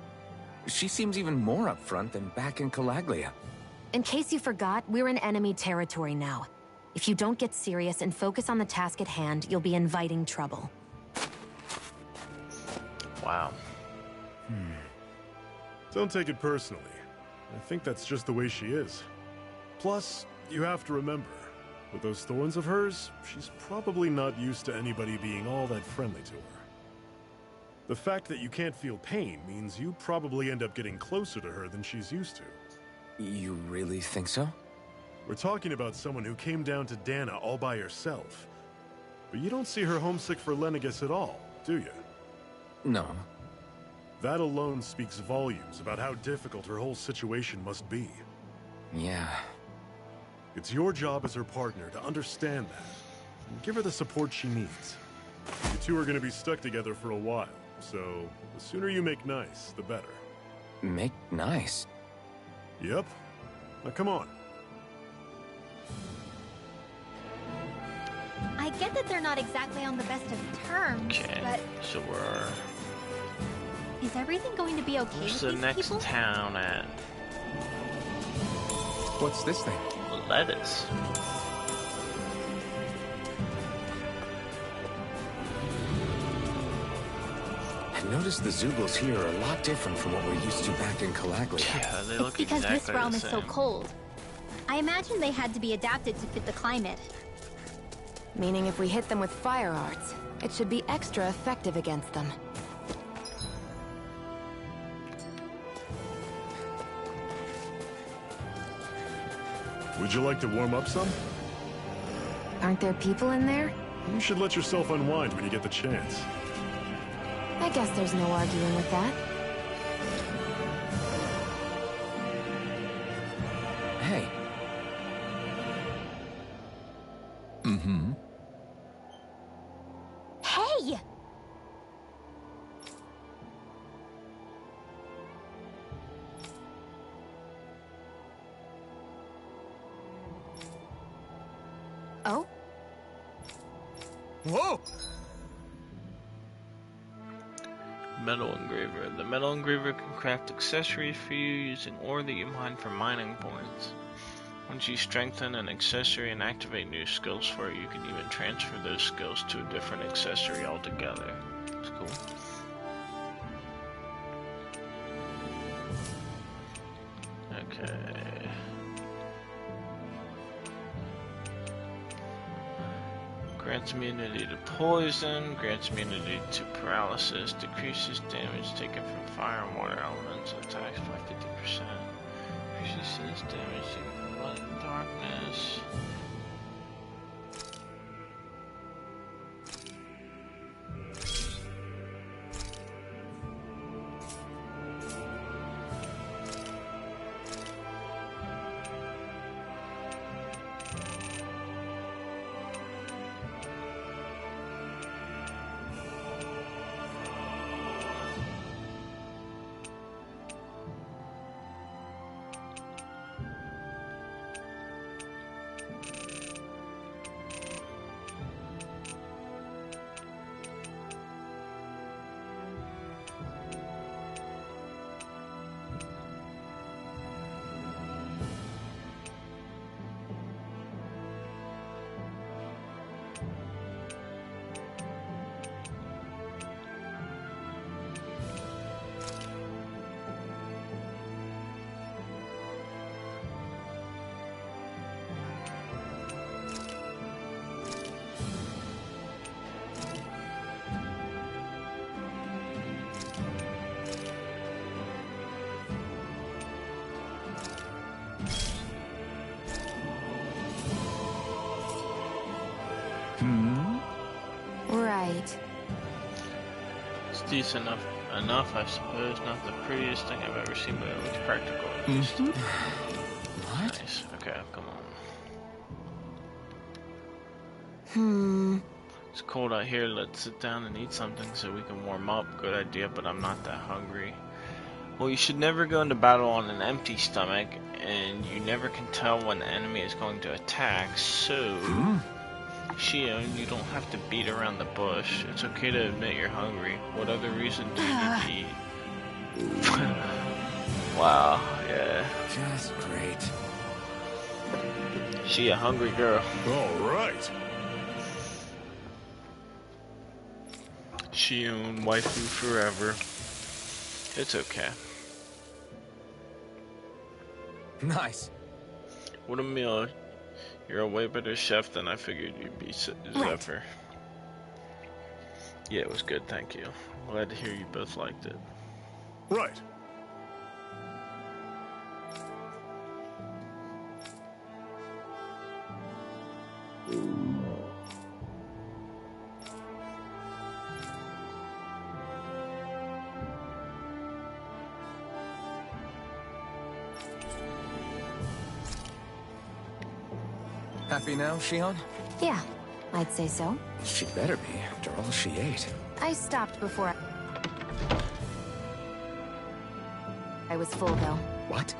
B: She seems even more upfront than back in Calaglia.
C: In case you forgot, we're in enemy territory now. If you don't get serious and focus on the task at hand, you'll be inviting trouble.
A: Wow.
I: Don't take it personally. I think that's just the way she is. Plus, you have to remember, with those thorns of hers, she's probably not used to anybody being all that friendly to her. The fact that you can't feel pain means you probably end up getting closer to her than she's used to.
B: You really think so?
I: We're talking about someone who came down to Dana all by herself. But you don't see her homesick for Lenegis at all, do you?
B: No.
I: That alone speaks volumes about how difficult her whole situation must be.
B: Yeah.
I: It's your job as her partner to understand that, and give her the support she needs. You two are going to be stuck together for a while, so the sooner you make nice, the better.
B: Make nice?
I: Yep. Now come on.
J: I get that they're not exactly on the best of terms,
A: Okay,
J: but
A: so we're...
J: is everything going to be okay
A: Where's
J: with
A: the
J: these
A: next
J: people?
A: town at?
B: What's this thing?
A: Lettuce.
B: I noticed the Zeugles here are a lot different from what we're used to back in Calaglia.
A: Yeah, they
J: It's
A: look
J: because
A: exactly
J: this realm
A: the
J: is so
A: same.
J: cold. I imagine they had to be adapted to fit the climate.
C: Meaning if we hit them with fire arts, it should be extra effective against them.
I: Would you like to warm up some?
C: Aren't there people in there?
I: You should let yourself unwind when you get the chance.
C: I guess there's no arguing with that.
B: Hey. Mm-hmm.
J: Hey!
C: Oh?
D: Whoa!
A: Metal engraver. The metal engraver can craft accessories for you using ore that you mine for mining points. Once you strengthen an accessory and activate new skills for it, you can even transfer those skills to a different accessory altogether. That's cool. Okay. Grants immunity to poison, grants immunity to paralysis, decreases damage taken from fire and water elements, attacks by 50%. Increases damage taken from light and darkness. Decent enough, I suppose. Not the prettiest thing I've ever seen, but it looks practical at least.
B: What?
A: Nice. Okay, come on. It's cold out here. Let's sit down and eat something so we can warm up. Good idea, but I'm not that hungry. Well, you should never go into battle on an empty stomach, and you never can tell when the enemy is going to attack, so... Shion, you don't have to beat around the bush. It's okay to admit you're hungry. What other reason do you need to eat? Wow, yeah.
B: Just great.
A: She a hungry girl.
I: All right.
A: Shion, waifu forever. It's okay.
B: Nice.
A: What a meal. You're a way better chef than I figured you'd be, Zephyr. Yeah, it was good, thank you. Glad to hear you both liked it.
I: Right.
B: Happy now, Shion?
C: Yeah, I'd say so.
B: She better be, after all she ate.
C: I stopped before I was full, though.
B: What?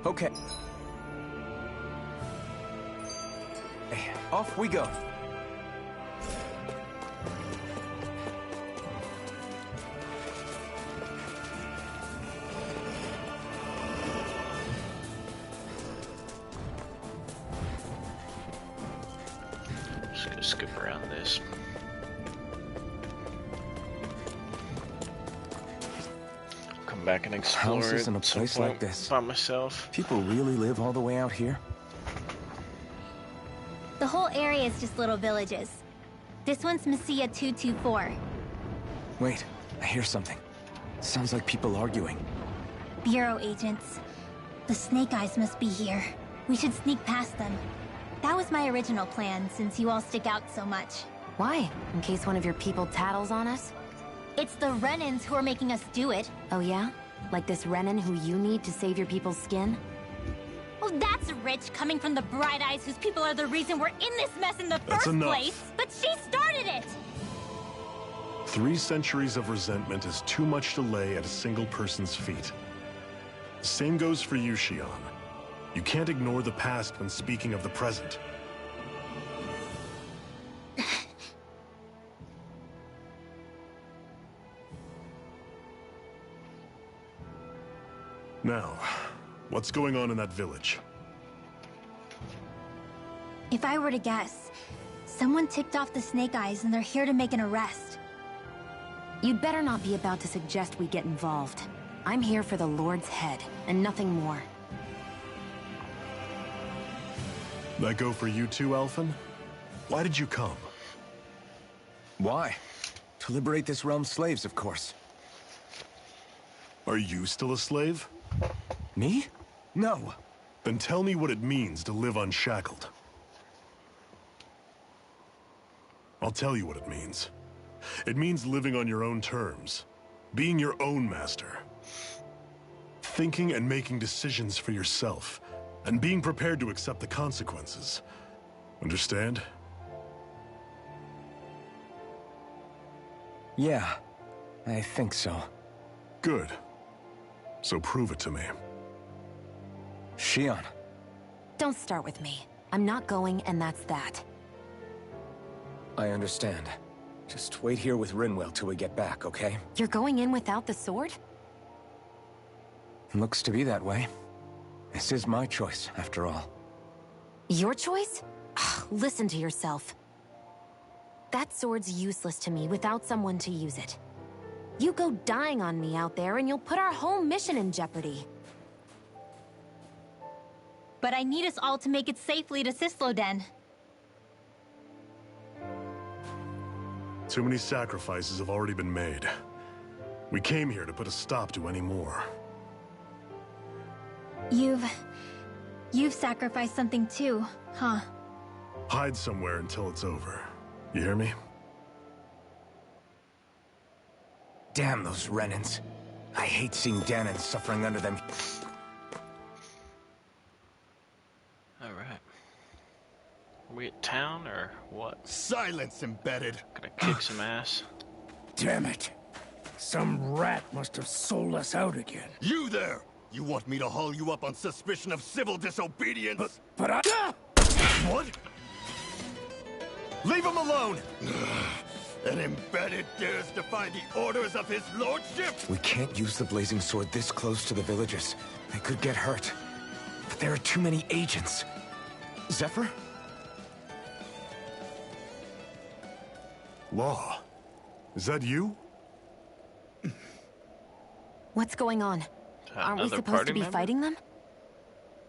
B: Okay. Hey, off we go.
A: Just gonna skip around this. Come back and explore
B: Houses
A: it
B: in a
A: at some
B: place
A: point
B: like this.
A: by myself.
B: People really live all the way out here?
J: The whole area is just little villages. This one's Messia 224.
B: Wait, I hear something. Sounds like people arguing.
J: Bureau agents. The Snake Eyes must be here. We should sneak past them. That was my original plan, since you all stick out so much.
C: Why? In case one of your people tattles on us?
J: It's the Renans who are making us do it.
C: Oh yeah? Like this Renan who you need to save your people's skin?
J: Well, that's rich, coming from the Bright Eyes whose people are the reason we're in this mess in the
I: That's
J: first
I: enough.
J: place. But she started it!
I: 3 centuries of resentment is too much to lay at a single person's feet. Same goes for you, Shion. You can't ignore the past when speaking of the present. Now, what's going on in that village?
J: If I were to guess, someone ticked off the Snake Eyes and they're here to make an arrest.
C: You'd better not be about to suggest we get involved. I'm here for the Lord's head, and nothing more.
I: That go for you too, Elfin? Why did you come?
B: Why? To liberate this realm's slaves, of course.
I: Are you still a slave?
B: Me? No.
I: Then tell me what it means to live unshackled. I'll tell you what it means. It means living on your own terms. Being your own master. Thinking and making decisions for yourself. And being prepared to accept the consequences. Understand?
B: Yeah, I think so.
I: Good. So prove it to me.
B: Shion.
C: Don't start with me. I'm not going, and that's that.
B: I understand. Just wait here with Rinwell till we get back, okay?
C: You're going in without the sword?
B: Looks to be that way. This is my choice, after all.
C: Your choice? Listen to yourself. That sword's useless to me without someone to use it. You go dying on me out there and you'll put our whole mission in jeopardy.
J: But I need us all to make it safely to Cisloden.
I: Too many sacrifices have already been made. We came here to put a stop to any more.
J: You've sacrificed something too, huh?
I: Hide somewhere until it's over. You hear me?
B: Damn those Renans. I hate seeing Danon suffering under them.
A: Alright. Are we at town or what?
D: Silence, embedded.
A: Gonna kick some ass.
F: Damn it. Some rat must have sold us out again.
D: You there! You want me to haul you up on suspicion of civil disobedience?
F: But I...
D: What? Leave him alone! An embedded dares defy the orders of his lordship?
B: We can't use the blazing sword this close to the villagers. They could get hurt. But there are too many agents. Zephyr?
I: Law. Is that you?
C: What's going on? Aren't we supposed to be fighting them?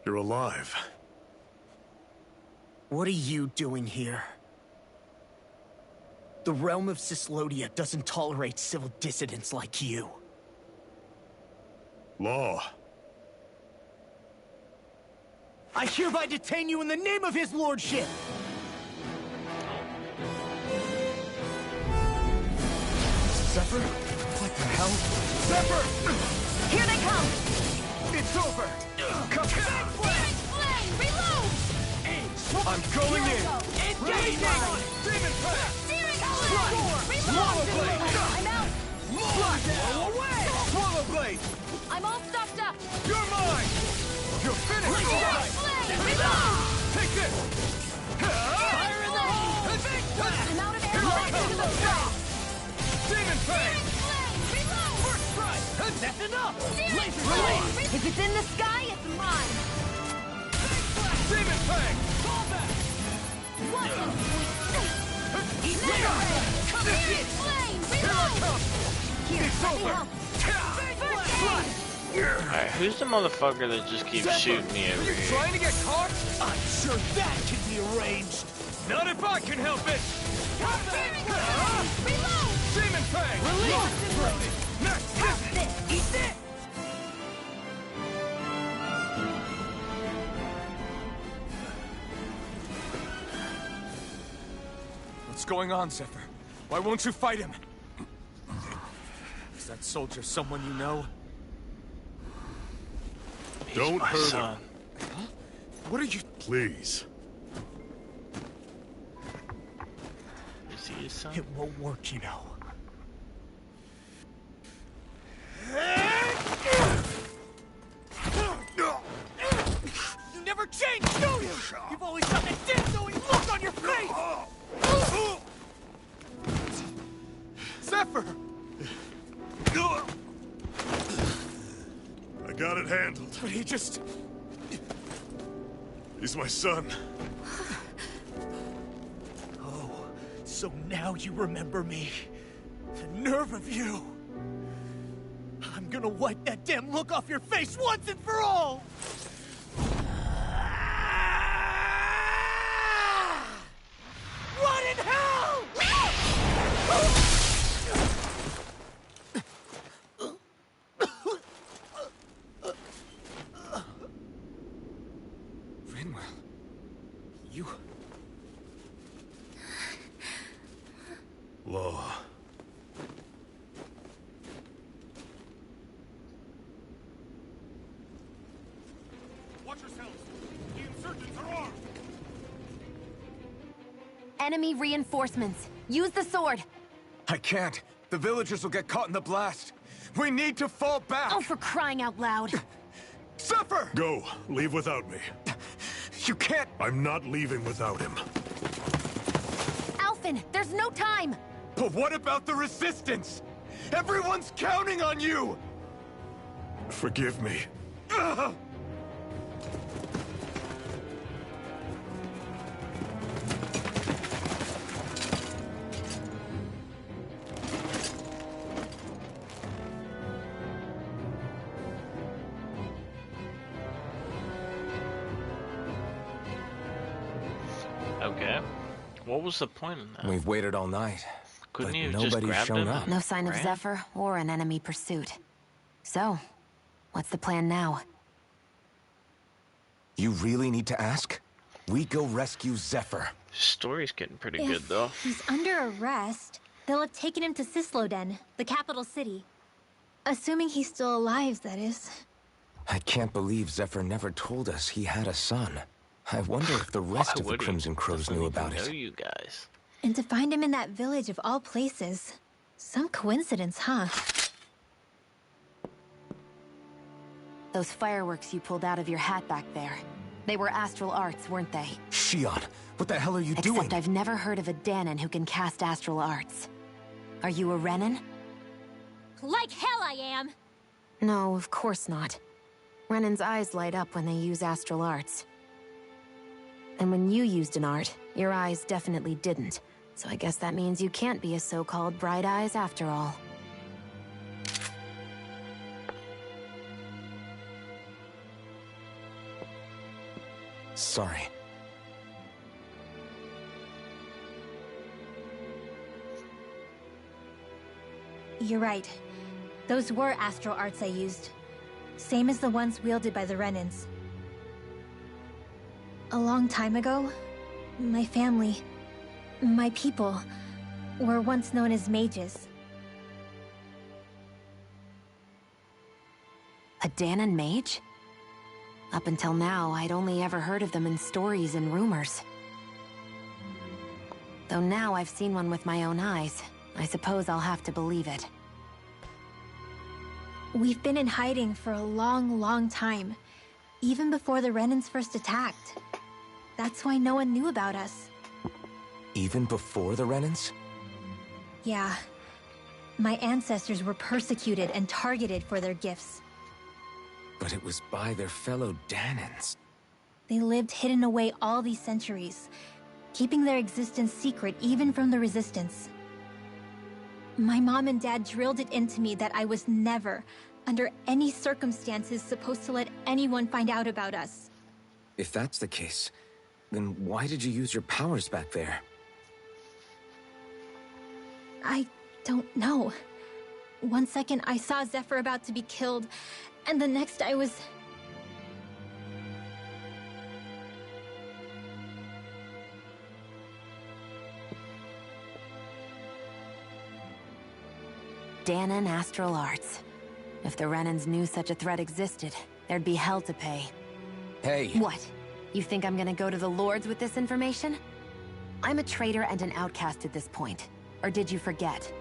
I: You're alive.
K: What are you doing here? The realm of Ssiramos doesn't tolerate civil dissidents like you.
I: Law.
K: I hereby detain you in the name of his lordship!
B: Zephyr? What the hell?
D: Zephyr!
C: Here they come!
D: It's over! Come
C: Flame! Reload!
D: I'm going in!
C: Engaging!
D: Demon Pack!
C: Swallow blade! I'm out!
D: Black! Away! Swallow blade!
C: I'm all stuffed up!
D: You're mine! You're finished!
C: Flame! Reload!
D: Take this!
C: Fire in the hole! I'm out of arrows into the sky!
D: Demon Pack!
C: Reload!
D: First strike!
K: That's enough!
C: Laser flame! If it's in the sky, it's mine!
D: Demon Pack!
C: Fall back! What is
D: Come in!
C: flame!
D: Here I
C: Reload!
D: come! It's over!
A: Alright, who's the motherfucker that just keeps shooting me
D: Are
A: over
D: you
A: here?
D: trying to get caught?
K: I'm sure that can be arranged!
D: Not if I can help it!
C: Reload!
D: Demon Fang!
C: Release!
D: Next!
C: Have this! Eat this!
D: What's going on, Zephyr? Why won't you fight him? Is that soldier someone you know?
A: He's
I: Don't
A: my
I: hurt
A: son.
I: him.
D: What are you...
I: Please.
A: Is he his son?
K: It won't work, you know. You never change, do you? You've always got that death-knowing look on your face!
D: Zephyr!
I: I got it handled.
D: But he just...
I: He's my son.
K: Oh, so now you remember me. The nerve of you! I'm gonna wipe that damn look off your face once and for all! What in hell?!
D: Rinwell. You...
I: Law.
D: Watch yourselves! The insurgents are armed!
C: Enemy reinforcements. Use the sword.
B: I can't. The villagers will get caught in the blast. We need to fall back.
C: Oh, for crying out loud.
B: Zephyr!
I: Go. Leave without me.
B: You can't...
I: I'm not leaving without him.
C: Alphen, there's no time.
B: But what about the resistance? Everyone's counting on you!
I: Forgive me.
B: Ugh!
A: Okay. What was the point in that?
B: We've waited all night.
A: Couldn't
B: but
A: you have just
B: nobody's
A: grabbed
B: shown
A: him?
B: up.
C: No sign of
A: Ran?
C: Zephyr or an enemy pursuit. So, what's the plan now?
B: You really need to ask? We go rescue Zephyr.
A: Story's getting pretty
J: If
A: good, though.
J: he's under arrest, they'll have taken him to Ssiramos, the capital city. Assuming he's still alive, that is.
B: I can't believe Zephyr never told us he had a son. I wonder if the rest of the Crimson Crows knew about
A: know
B: it.
A: you guys.
J: And to find him in that village of all places. Some coincidence, huh?
C: Those fireworks you pulled out of your hat back there. They were astral arts, weren't they?
B: Shion, what the hell are you doing?
C: Except I've never heard of a Danon who can cast astral arts. Are you a Renan?
J: Like hell I am!
C: No, of course not. Renan's eyes light up when they use astral arts. And when you used an art, your eyes definitely didn't. So I guess that means you can't be a so-called bright eyes after all.
B: Sorry.
J: You're right. Those were astral arts I used. Same as the ones wielded by the Renans. A long time ago, my family, my people, were once known as mages.
C: A Danon mage? Up until now, I'd only ever heard of them in stories and rumors. Though now I've seen one with my own eyes, I suppose I'll have to believe it.
J: We've been in hiding for a long, long time. Even before the Renans first attacked. That's why no one knew about us.
B: Even before the Renans?
J: Yeah. My ancestors were persecuted and targeted for their gifts.
B: But it was by their fellow Danons.
J: They lived hidden away all these centuries, keeping their existence secret even from the Resistance. My mom and dad drilled it into me that I was never, under any circumstances, supposed to let anyone find out about us.
B: If that's the case, then why did you use your powers back there?
J: I don't know. One second I saw Zephyr about to be killed, and the next I was...
C: Danon astral arts. If the Renans knew such a threat existed, there'd be hell to pay.
B: Hey!
C: What? You think I'm gonna go to the Lords with this information? I'm a traitor and an outcast at this point. Or did you forget?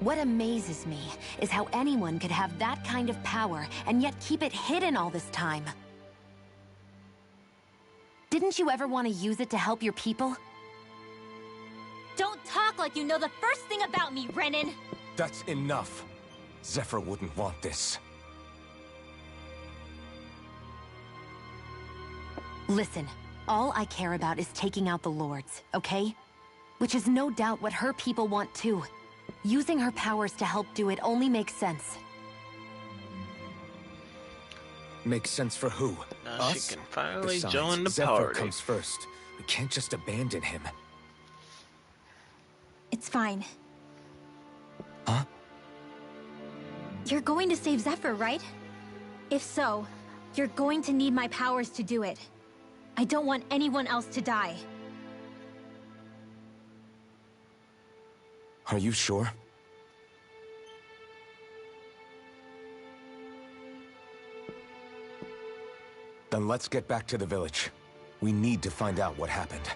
C: What amazes me is how anyone could have that kind of power and yet keep it hidden all this time. Didn't you ever want to use it to help your people?
J: Don't talk like you know the first thing about me, Renan!
B: That's enough. Zephyr wouldn't want this.
C: Listen, all I care about is taking out the Lords, okay? Which is no doubt what her people want too. Using her powers to help do it only makes sense.
B: Makes sense for who?
A: Now
B: Us?
A: she can finally
B: Besides,
A: join the
B: Zephyr
A: party.
B: comes first. We can't just abandon him.
J: It's fine.
B: Huh?
J: You're going to save Zephyr, right? If so, you're going to need my powers to do it. I don't want anyone else to die.
B: Are you sure? Then let's get back to the village. We need to find out what happened.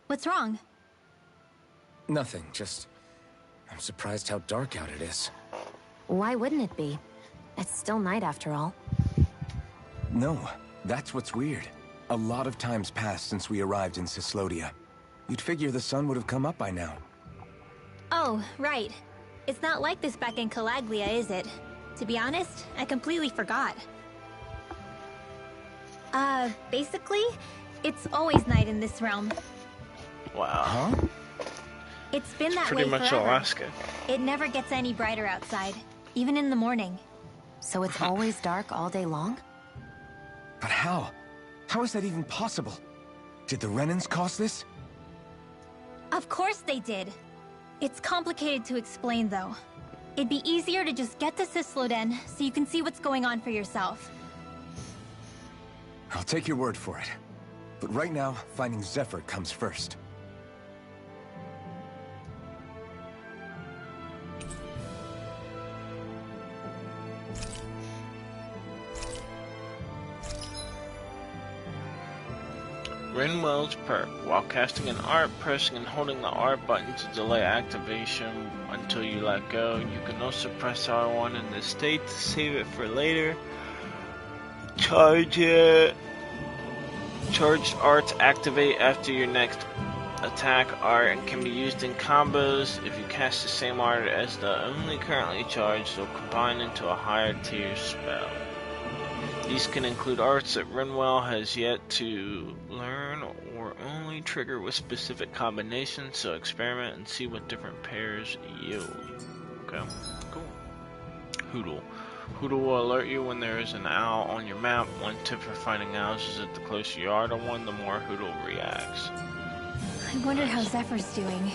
J: What's wrong?
B: Nothing, just... I'm surprised how dark out it is.
C: Why wouldn't it be? It's still night after all.
B: No, that's what's weird. A lot of time's passed since we arrived in Ssiramos. You'd figure the sun would have come up by now.
J: Oh, right. It's not like this back in Calaglia, is it? To be honest, I completely forgot. Basically, it's always night in this realm.
A: Wow.
B: Huh?
J: It's been that
A: pretty
J: way
A: much
J: forever.
A: Alaska.
J: It never gets any brighter outside, even in the morning.
C: So it's always dark all day long?
B: But how? How is that even possible? Did the Renans cause this?
J: Of course they did. It's complicated to explain, though. It'd be easier to just get to Ssiramos so you can see what's going on for yourself.
B: I'll take your word for it. But right now, finding Zephyr comes first.
A: Rinwell's perk. While casting an art, pressing and holding the art button to delay activation until you let go. You can also press R1 in this state to save it for later. Charge it. Charged arts activate after your next attack art and can be used in combos. If you cast the same art as the only currently charged, they'll combine into a higher tier spell. These can include arts that Rinwell has yet to learn or only trigger with specific combinations, so experiment and see what different pairs yield. Okay, cool. Hoodle. Hoodle will alert you when there is an owl on your map. One tip for finding owls is that the closer you are to one, the more Hoodle reacts.
J: I wondered how Zephyr's doing.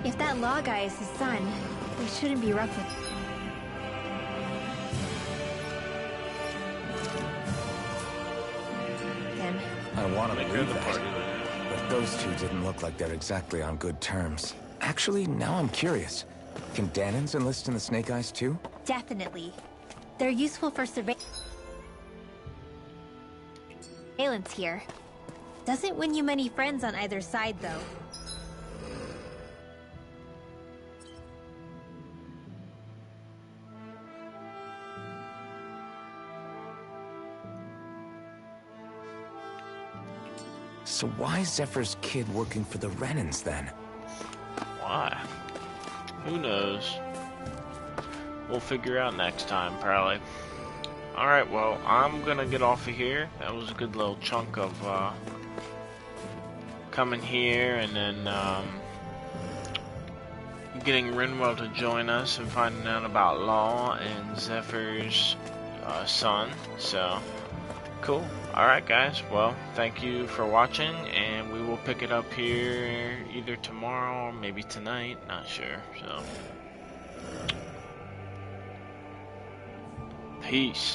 J: If that law guy is his son, we shouldn't be rough with him.
B: I want to believe that, but those two didn't look like they're exactly on good terms. Actually, now I'm curious. Can Danans enlist in the Snake Eyes too?
J: Definitely. They're useful for surveillance here. Doesn't win you many friends on either side, though.
B: So why is Zephyr's kid working for the Renans then?
A: Why? Who knows? We'll figure out next time, probably. Alright, well, I'm gonna get off of here. That was a good little chunk of coming here and then getting Rinwell to join us and finding out about Law and Zephyr's son. So, cool. Alright guys, well, thank you for watching, and we will pick it up here either tomorrow or maybe tonight, not sure, so. Peace.